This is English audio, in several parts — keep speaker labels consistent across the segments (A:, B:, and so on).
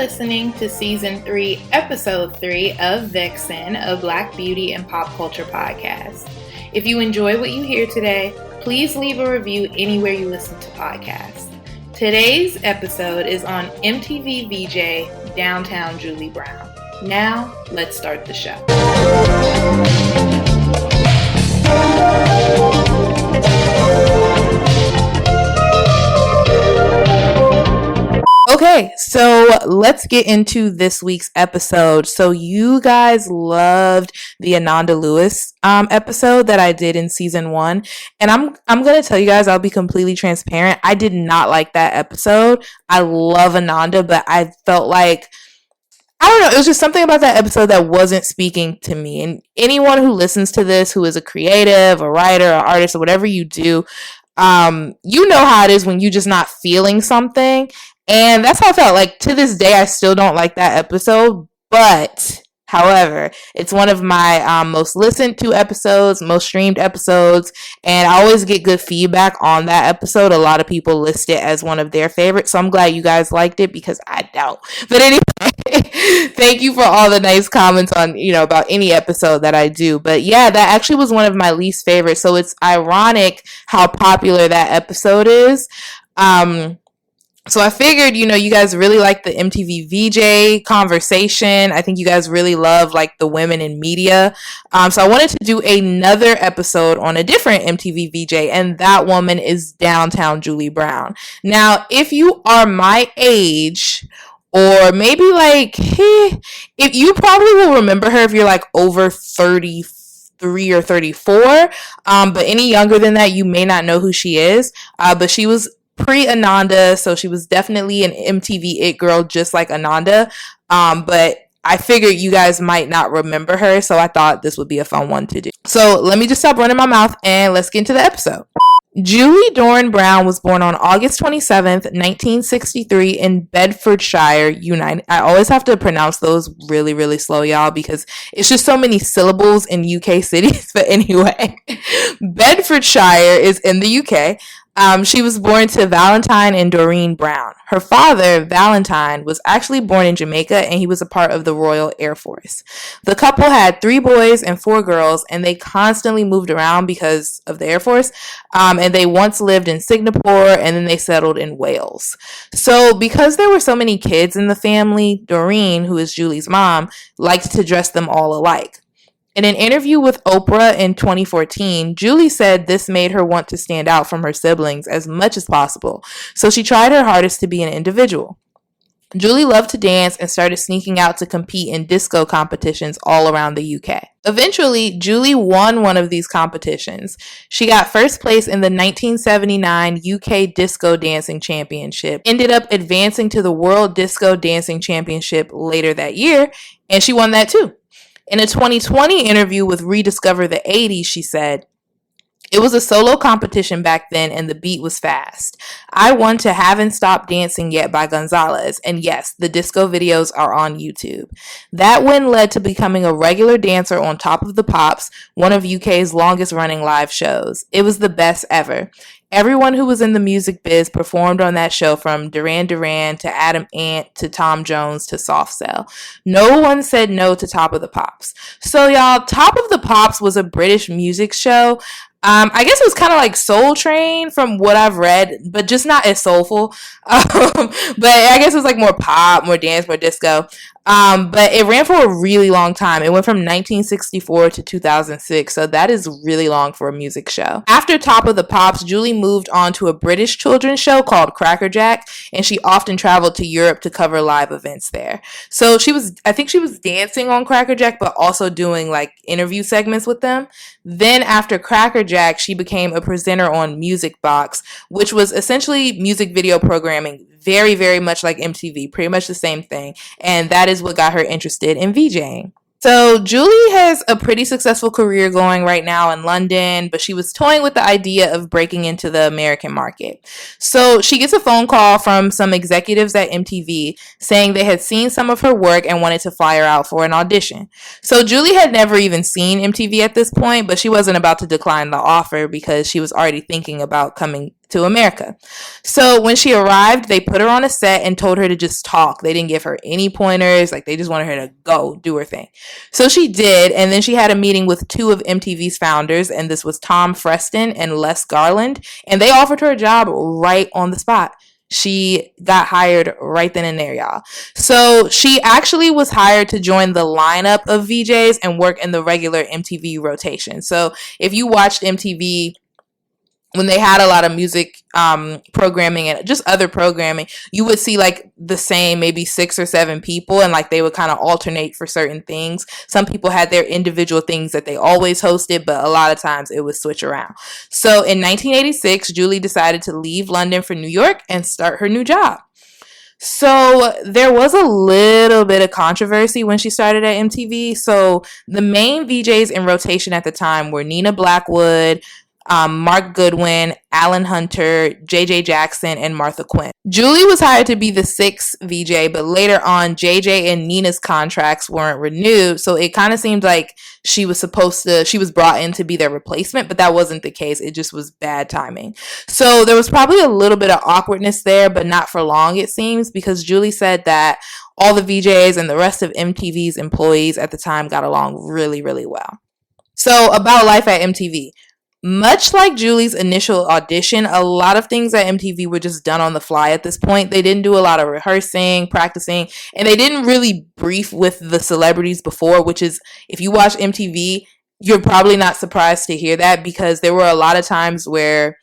A: listening to Season 3, Episode 3 of Vixen, a Black beauty and pop culture podcast. If you enjoy what you hear today, please leave a review anywhere you listen to podcasts. Today's episode is on MTV VJ Downtown Julie Brown. Now, let's start the show. Okay, so let's get into this week's episode. So you guys loved the Ananda Lewis episode that I did in season 1, and I'm gonna tell you guys, I'll be completely transparent. I did not like that episode. I love Ananda, but I felt like, I don't know, it was just something about that episode that wasn't speaking to me. And anyone who listens to this, who is a creative, a writer, an artist, or whatever you do, you know how it is when you're just not feeling something. And that's how I felt. Like, to this day, I still don't like that episode. But, however, it's one of my most listened to episodes, most streamed episodes. And I always get good feedback on that episode. A lot of people list it as one of their favorites. So I'm glad you guys liked it, because I don't. But anyway, thank you for all the nice comments on, about any episode that I do. But yeah, that actually was one of my least favorites. So it's ironic how popular that episode is. So I figured, you guys really like the MTV VJ conversation. I think you guys really love, like, the women in media. So I wanted to do another episode on a different MTV VJ, and that woman is Downtown Julie Brown. Now, if you are my age, or maybe if you probably will remember her if you're like over 33 or 34, but any younger than that, you may not know who she is. But she was pre-Ananda, so she was definitely an MTV it girl, just like Ananda. But I figured you guys might not remember her, so I thought this would be a fun one to do. So let me just stop running my mouth and let's get into the episode. Julie Doran Brown was born on August 27th, 1963 in Bedfordshire, United. I always have to pronounce those really, really slow, y'all, because it's just so many syllables in UK cities. But anyway, Bedfordshire is in the UK. She was born to Valentine and Doreen Brown. Her father, Valentine, was actually born in Jamaica, and he was a part of the Royal Air Force. The couple had 3 boys and 4 girls, and they constantly moved around because of the Air Force. And they once lived in Singapore, and then they settled in Wales. So because there were so many kids in the family, Doreen, who is Julie's mom, liked to dress them all alike. In an interview with Oprah in 2014, Julie said this made her want to stand out from her siblings as much as possible, so she tried her hardest to be an individual. Julie loved to dance and started sneaking out to compete in disco competitions all around the UK. Eventually, Julie won one of these competitions. She got first place in the 1979 UK Disco Dancing Championship, ended up advancing to the World Disco Dancing Championship later that year, and she won that too. In a 2020 interview with Rediscover the 80s, she said, "It was a solo competition back then and the beat was fast. I won to Haven't Stopped Dancing Yet by Gonzalez, and yes, the disco videos are on YouTube. That win led to becoming a regular dancer on Top of the Pops, one of UK's longest running live shows. It was the best ever. Everyone who was in the music biz performed on that show, from Duran Duran to Adam Ant to Tom Jones to Soft Cell. No one said no to Top of the Pops." So y'all, Top of the Pops was a British music show. I guess it was kind of like Soul Train from what I've read, but just not as soulful. But I guess it was like more pop, more dance, more disco. But it ran for a really long time. It went from 1964 to 2006, so that is really long for a music show. After Top of the Pops, Julie moved on to a British children's show called Crackerjack, and she often traveled to Europe to cover live events there. So I think she was dancing on Crackerjack, but also doing like interview segments with them. Then after Crackerjack, she became a presenter on Music Box, which was essentially music video programming, very, very much like MTV, pretty much the same thing. And that is what got her interested in VJing. So Julie has a pretty successful career going right now in London, but she was toying with the idea of breaking into the American market. So she gets a phone call from some executives at MTV saying they had seen some of her work and wanted to fly her out for an audition. So Julie had never even seen MTV at this point, but she wasn't about to decline the offer because she was already thinking about coming to America. So when she arrived, they put her on a set and told her to just talk. They didn't give her any pointers. Like, they just wanted her to go do her thing. So she did. And then she had a meeting with two of MTV's founders. And this was Tom Freston and Les Garland. And they offered her a job right on the spot. She got hired right then and there, y'all. So she actually was hired to join the lineup of VJs and work in the regular MTV rotation. So if you watched MTV when they had a lot of music programming and just other programming, you would see like the same maybe 6 or 7 people, and like they would kind of alternate for certain things. Some people had their individual things that they always hosted, but a lot of times it would switch around. So in 1986, Julie decided to leave London for New York and start her new job. So there was a little bit of controversy when she started at MTV. So the main VJs in rotation at the time were Nina Blackwood, Mark Goodwin, Alan Hunter, JJ Jackson, and Martha Quinn. Julie was hired to be the 6th VJ, but later on, JJ and Nina's contracts weren't renewed, so it kind of seemed like she was brought in to be their replacement, but that wasn't the case. It just was bad timing. So there was probably a little bit of awkwardness there, but not for long, it seems, because Julie said that all the VJs and the rest of MTV's employees at the time got along really, really well. So about life at MTV. Much like Julie's initial audition, a lot of things at MTV were just done on the fly at this point. They didn't do a lot of rehearsing, practicing, and they didn't really brief with the celebrities before, which is, if you watch MTV, you're probably not surprised to hear that, because there were a lot of times where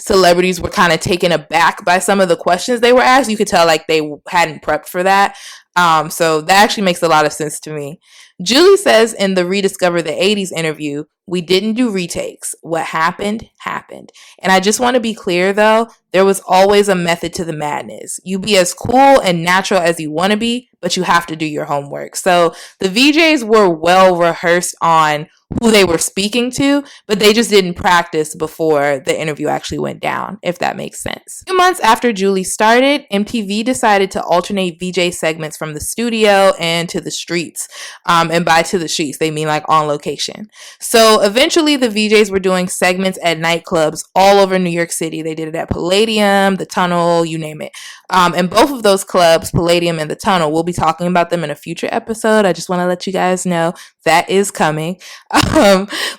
A: celebrities were kind of taken aback by some of the questions they were asked. You could tell like they hadn't prepped for that. So that actually makes a lot of sense to me. Julie says in the Rediscover the 80s interview, "We didn't do retakes. What happened, happened." And I just want to be clear though, there was always a method to the madness. You be as cool and natural as you want to be, but you have to do your homework. So the VJs were well rehearsed on who they were speaking to, but they just didn't practice before the interview actually went down, if that makes sense. A few months after Julie started, MTV decided to alternate VJ segments from the studio and to the streets. And by to the streets, they mean like on location. So eventually the VJs were doing segments at nightclubs all over New York City. They did it at Palladium, the Tunnel, you name it. And both of those clubs, Palladium and the Tunnel, we'll be talking about them in a future episode. I just want to let you guys know that is coming.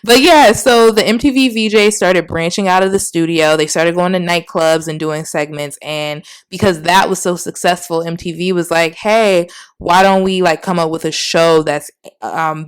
A: But yeah, so the MTV VJ started branching out of the studio. They started going to nightclubs and doing segments. And because that was so successful, MTV was like, hey, why don't we like come up with a show that's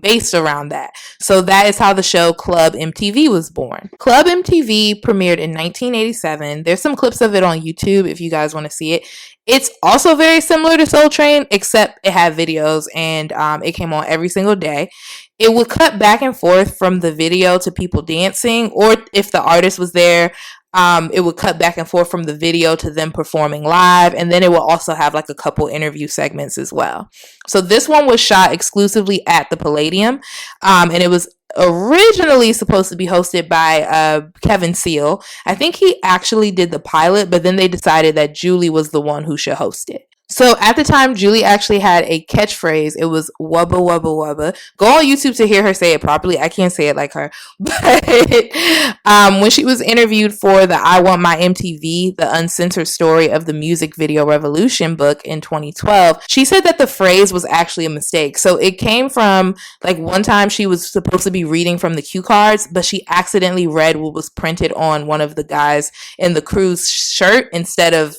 A: based around that? So that is how the show Club MTV was born. Club MTV premiered in 1987. There's some clips of it on YouTube if you guys want to see it. It's also very similar to Soul Train, except it had videos and it came on every single day. It would cut back and forth from the video to people dancing, or if the artist was there, it would cut back and forth from the video to them performing live, and then it will also have like a couple interview segments as well. So this one was shot exclusively at the Palladium, and it was originally supposed to be hosted by Kevin Seal. I think he actually did the pilot, but then they decided that Julie was the one who should host it. So at the time, Julie actually had a catchphrase. It was "wubba wubba wubba." Go on YouTube to hear her say it properly. I can't say it like her. But when she was interviewed for the "I Want My MTV, the Uncensored Story of the Music Video Revolution" book in 2012, she said that the phrase was actually a mistake. So it came from like one time she was supposed to be reading from the cue cards, but she accidentally read what was printed on one of the guys in the crew's shirt instead of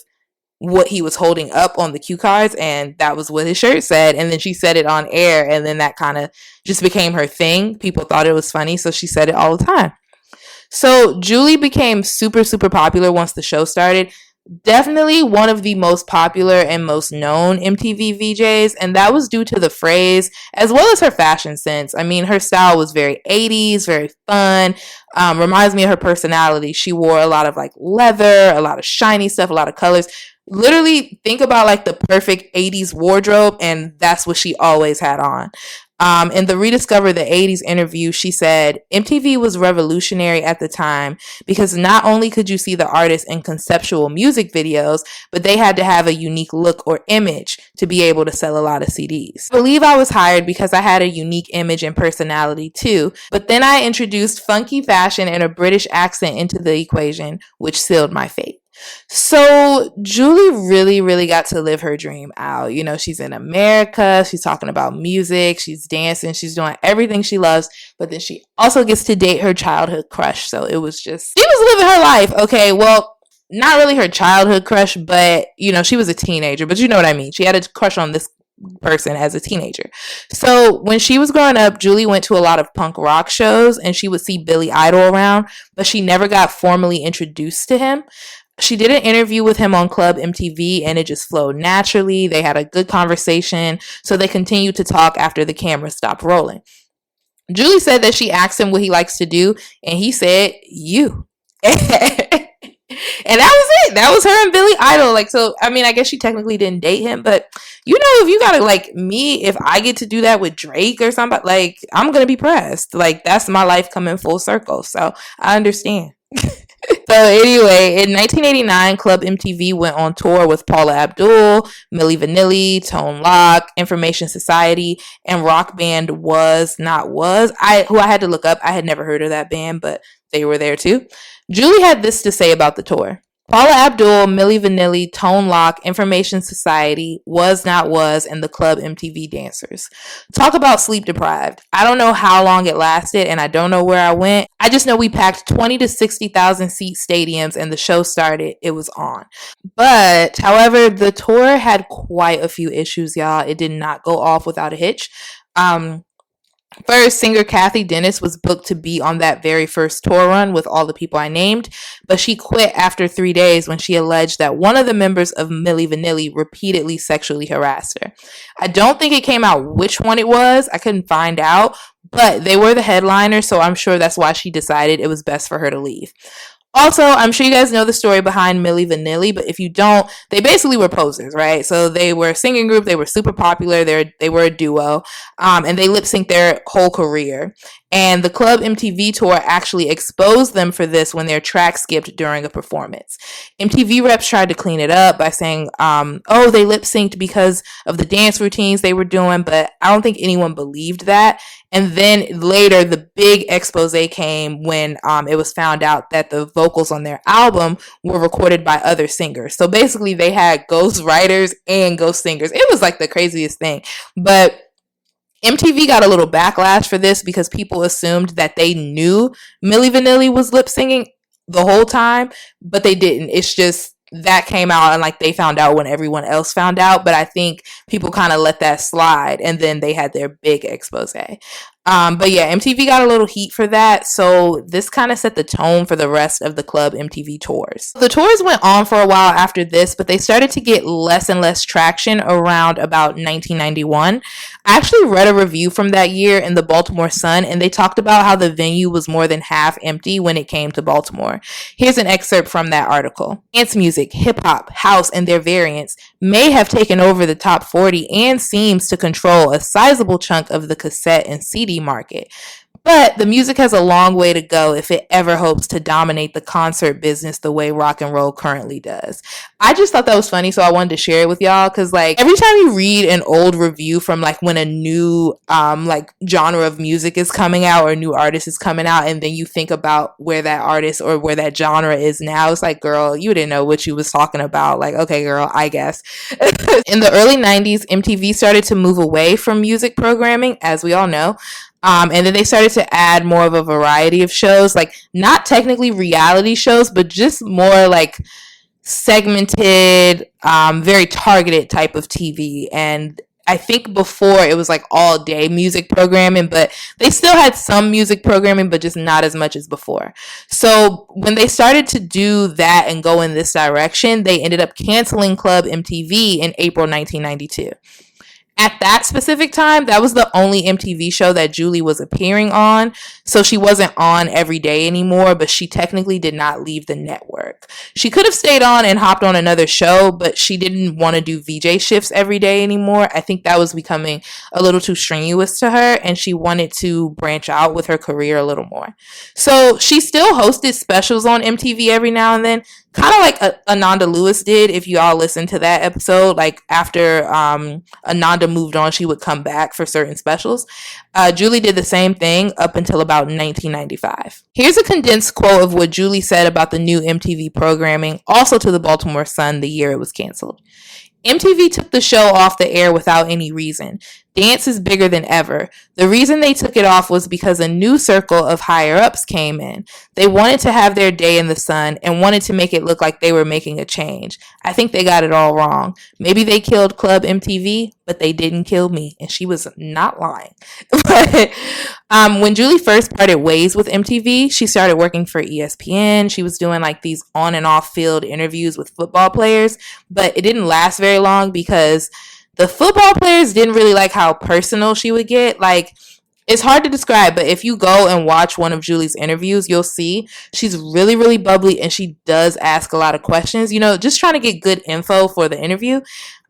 A: what he was holding up on the cue cards, and that was what his shirt said. And then she said it on air, and then that kind of just became her thing. People thought it was funny, so she said it all the time. So Julie became super, super popular once the show started. Definitely one of the most popular and most known MTV VJs, and that was due to the phrase as well as her fashion sense. I mean, her style was very 80s, very fun, reminds me of her personality. She wore a lot of like leather, a lot of shiny stuff, a lot of colors. Literally think about like the perfect 80s wardrobe, and that's what she always had on. In the Rediscover the 80s interview, she said, MTV was revolutionary at the time because not only could you see the artist in conceptual music videos, but they had to have a unique look or image to be able to sell a lot of CDs. I believe I was hired because I had a unique image and personality too, but then I introduced funky fashion and a British accent into the equation, which sealed my fate. So Julie really, really got to live her dream out. You know, she's in America. She's talking about music. She's dancing. She's doing everything she loves. But then she also gets to date her childhood crush. So it was just, she was living her life. Okay, well, not really her childhood crush, but, you know, she was a teenager. But you know what I mean. She had a crush on this person as a teenager. So when she was growing up, Julie went to a lot of punk rock shows and she would see Billy Idol around, but she never got formally introduced to him. She did an interview with him on Club MTV and it just flowed naturally. They had a good conversation, so they continued to talk after the camera stopped rolling. Julie said that she asked him what he likes to do, and he said, you. And that was it. That was her and Billy Idol. Like, so, I mean, I guess she technically didn't date him, but you know, if you gotta, like, me, if I get to do that with Drake or somebody, like, I'm gonna be pressed. Like, that's my life coming full circle. So I understand. So anyway, in 1989, Club MTV went on tour with Paula Abdul, Milli Vanilli, Tone Loc, Information Society, and rock band Was Not Was, who I had to look up. I had never heard of that band, but they were there too. Julie had this to say about the tour. Paula Abdul, Milli Vanilli, Tone Loc, Information Society, Was Not Was, and the Club MTV dancers. Talk about sleep deprived. I don't know how long it lasted, and I don't know where I went. I just know we packed 20 to 60,000 seat stadiums, and the show started. It was on. But, however, the tour had quite a few issues, y'all. It did not go off without a hitch. First, singer Kathy Dennis was booked to be on that very first tour run with all the people I named, but she quit after 3 days when she alleged that one of the members of Milli Vanilli repeatedly sexually harassed her. I don't think it came out which one it was. I couldn't find out, but they were the headliners, so I'm sure that's why she decided it was best for her to leave. Also, I'm sure you guys know the story behind Milli Vanilli, but if you don't, they basically were posers, right? So they were a singing group, they were super popular, they were a duo, and they lip-synced their whole career. And the Club MTV Tour actually exposed them for this when their track skipped during a performance. MTV reps tried to clean it up by saying, oh, they lip-synced because of the dance routines they were doing, but I don't think anyone believed that. And then later, the big expose came when it was found out that the vocals on their album were recorded by other singers. So basically, they had ghost writers and ghost singers. It was like the craziest thing. But MTV got a little backlash for this because people assumed that they knew Milli Vanilli was lip singing the whole time, but they didn't. It's just that came out and like they found out when everyone else found out, but I think people kind of let that slide and then they had their big expose. But yeah, MTV got a little heat for that, so this kind of set the tone for the rest of the Club MTV tours. The tours went on for a while after this, but they started to get less and less traction around about 1991. I actually read a review from that year in the Baltimore Sun, and they talked about how the venue was more than half empty when it came to Baltimore. Here's an excerpt from that article. Dance music, hip-hop, house, and their variants may have taken over the top 40 and seems to control a sizable chunk of the cassette and CD market. But the music has a long way to go if it ever hopes to dominate the concert business the way rock and roll currently does. I just thought that was funny, so I wanted to share it with y'all because like every time you read an old review from like when a new like genre of music is coming out or a new artist is coming out and then you think about where that artist or where that genre is now, it's like, girl, you didn't know what you was talking about. Like, okay, girl, I guess. In the early 90s, MTV started to move away from music programming, as we all know. And then they started to add more of a variety of shows, like not technically reality shows, but just more like segmented, very targeted type of TV. And I think before it was like all day music programming, but they still had some music programming, but just not as much as before. So when they started to do that and go in this direction, they ended up canceling Club MTV in April 1992. At that specific time, that was the only MTV show that Julie was appearing on. So she wasn't on every day anymore, but she technically did not leave the network. She could have stayed on and hopped on another show, but she didn't want to do VJ shifts every day anymore. I think that was becoming a little too strenuous to her, and she wanted to branch out with her career a little more. So she still hosted specials on MTV every now and then, kind of like Ananda Lewis did. If you all listen to that episode, like after Ananda moved on, she would come back for certain specials. Julie did the same thing up until about 1995. Here's a condensed quote of what Julie said about the new MTV programming, also to the Baltimore Sun the year it was canceled. MTV took the show off the air without any reason. Dance is bigger than ever. The reason they took it off was because a new circle of higher-ups came in. They wanted to have their day in the sun and wanted to make it look like they were making a change. I think they got it all wrong. Maybe they killed Club MTV, but they didn't kill me. And she was not lying. But when Julie first parted ways with MTV, she started working for ESPN. She was doing like these on and off field interviews with football players, but it didn't last very long because the football players didn't really like how personal she would get. Like, it's hard to describe, but if you go and watch one of Julie's interviews, you'll see she's really, really bubbly, and she does ask a lot of questions, you know, just trying to get good info for the interview.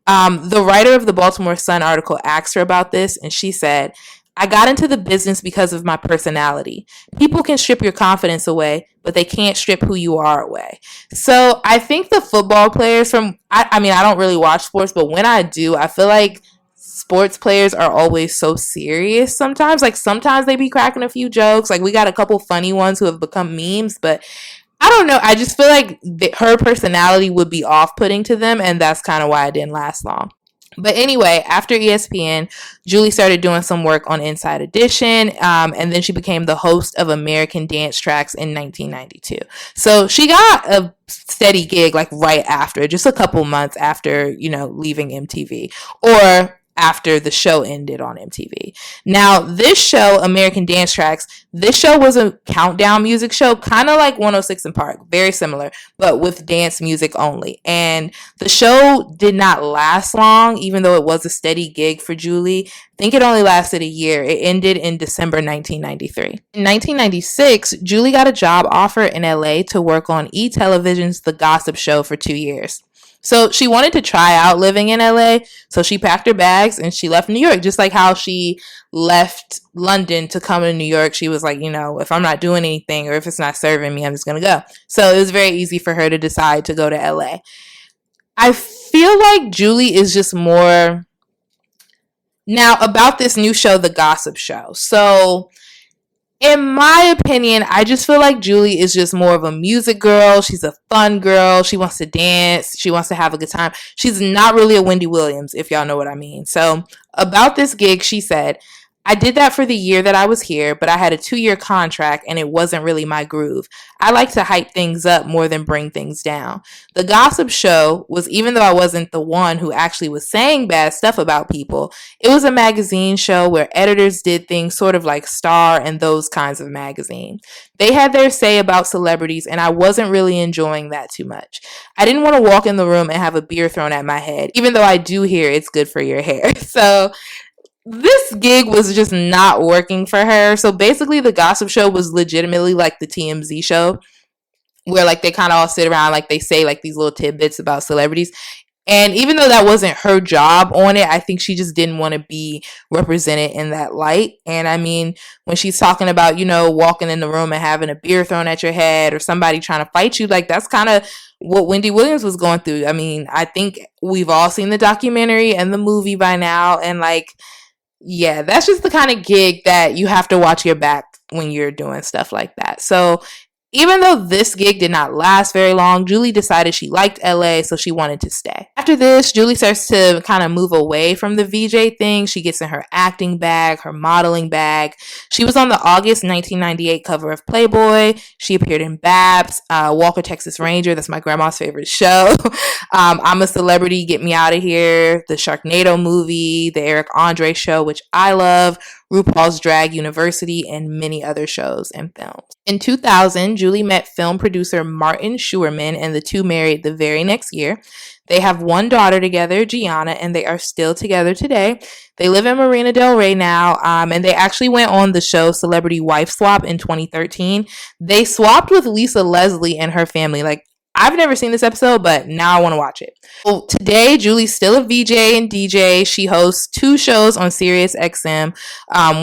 A: The writer of the Baltimore Sun article asked her about this, and she said, I got into the business because of my personality. People can strip your confidence away, but they can't strip who you are away. So I think the football players I mean, I don't really watch sports, but when I do, I feel like sports players are always so serious sometimes. Like, sometimes they be cracking a few jokes. Like, we got a couple funny ones who have become memes, but I don't know. I just feel like her personality would be off-putting to them, and that's kind of why it didn't last long. But anyway, after ESPN, Julie started doing some work on Inside Edition, and then she became the host of American Dance Tracks in 1992. So she got a steady gig like right after, just a couple months after, you know, leaving MTV, or after the show ended on MTV. Now, this show, American Dance Tracks, this show was a countdown music show, kind of like 106 & Park, very similar, but with dance music only. And the show did not last long, even though it was a steady gig for Julie. I think it only lasted a year. It ended in December 1993. In 1996, Julie got a job offer in LA to work on E!Television's The Gossip Show for 2 years. So she wanted to try out living in LA, so she packed her bags and she left New York, just like how she left London to come to New York. She was like, you know, if I'm not doing anything or if it's not serving me, I'm just going to go. So it was very easy for her to decide to go to LA. I feel like Julie is just more... Now, about this new show, The Gossip Show. So, in my opinion, I just feel like Julie is just more of a music girl. She's a fun girl. She wants to dance. She wants to have a good time. She's not really a Wendy Williams, if y'all know what I mean. So, about this gig, she said, I did that for the year that I was here, but I had a 2-year contract and it wasn't really my groove. I like to hype things up more than bring things down. The Gossip Show was, even though I wasn't the one who actually was saying bad stuff about people, it was a magazine show where editors did things sort of like Star and those kinds of magazine. They had their say about celebrities and I wasn't really enjoying that too much. I didn't want to walk in the room and have a beer thrown at my head, even though I do hear it's good for your hair. So this gig was just not working for her. So basically the Gossip Show was legitimately like the TMZ show, where like they kind of all sit around, like they say like these little tidbits about celebrities. And even though that wasn't her job on it, I think she just didn't want to be represented in that light. And I mean, when she's talking about, you know, walking in the room and having a beer thrown at your head or somebody trying to fight you, like that's kind of what Wendy Williams was going through. I mean, I think we've all seen the documentary and the movie by now. And like, yeah, that's just the kind of gig that you have to watch your back when you're doing stuff like that. So even though this gig did not last very long, Julie decided she liked LA, so she wanted to stay. After this, Julie starts to kind of move away from the VJ thing. She gets in her acting bag, her modeling bag. She was on the August 1998 cover of Playboy. She appeared in Babs, Walker, Texas Ranger. That's my grandma's favorite show. I'm a Celebrity, Get Me Out of Here, the Sharknado movie, the Eric Andre show, which I love, RuPaul's Drag University, and many other shows and films. In 2000, Julie met film producer Martin Schuerman, and the two married the very next year. They have one daughter together, Gianna, and they are still together today. They live in Marina Del Rey now, and they actually went on the show Celebrity Wife Swap in 2013. They swapped with Lisa Leslie and her family. Like, I've never seen this episode, but now I want to watch it. Well, today, Julie's still a VJ and DJ. She hosts two shows on Sirius XM.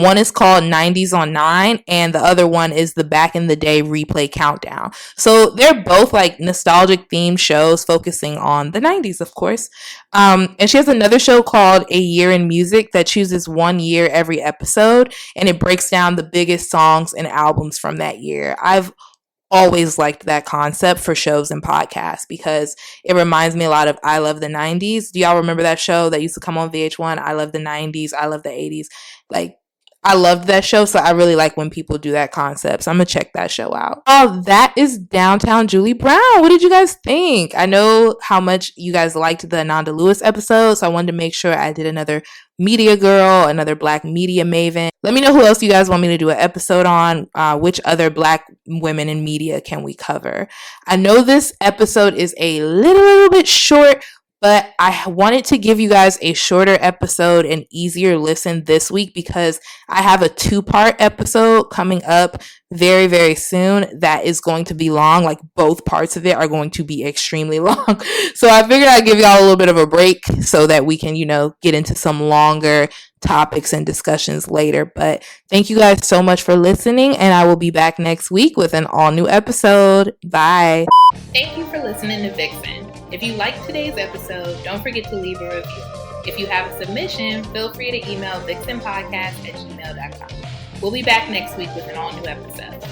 A: One is called 90s on 9, and the other one is the Back in the Day Replay Countdown. So they're both like nostalgic themed shows focusing on the 90s, of course. And she has another show called A Year in Music that chooses 1 year every episode, and it breaks down the biggest songs and albums from that year. I've always liked that concept for shows and podcasts because it reminds me a lot of I Love the 90s. Do y'all remember that show that used to come on VH1? I Love the 90s, I Love the 80s. Like, I loved that show, so I really like when people do that concept. So I'm going to check that show out. Oh, that is Downtown Julie Brown. What did you guys think? I know how much you guys liked the Ananda Lewis episode, so I wanted to make sure I did another media girl, another Black media maven. Let me know who else you guys want me to do an episode on. Which other Black women in media can we cover? I know this episode is a little bit short, but I wanted to give you guys a shorter episode and easier listen this week because I have a 2-part episode coming up very, very soon that is going to be long. Like, both parts of it are going to be extremely long. So I figured I'd give y'all a little bit of a break so that we can, get into some longer topics and discussions later. But thank you guys so much for listening, and I will be back next week with an all new episode. Bye. Thank you for listening to Vixen. If you liked today's episode, don't forget to leave a review. If you have a submission, feel free to email VIXENPODCAST@gmail.com. We'll be back next week with an all new episode.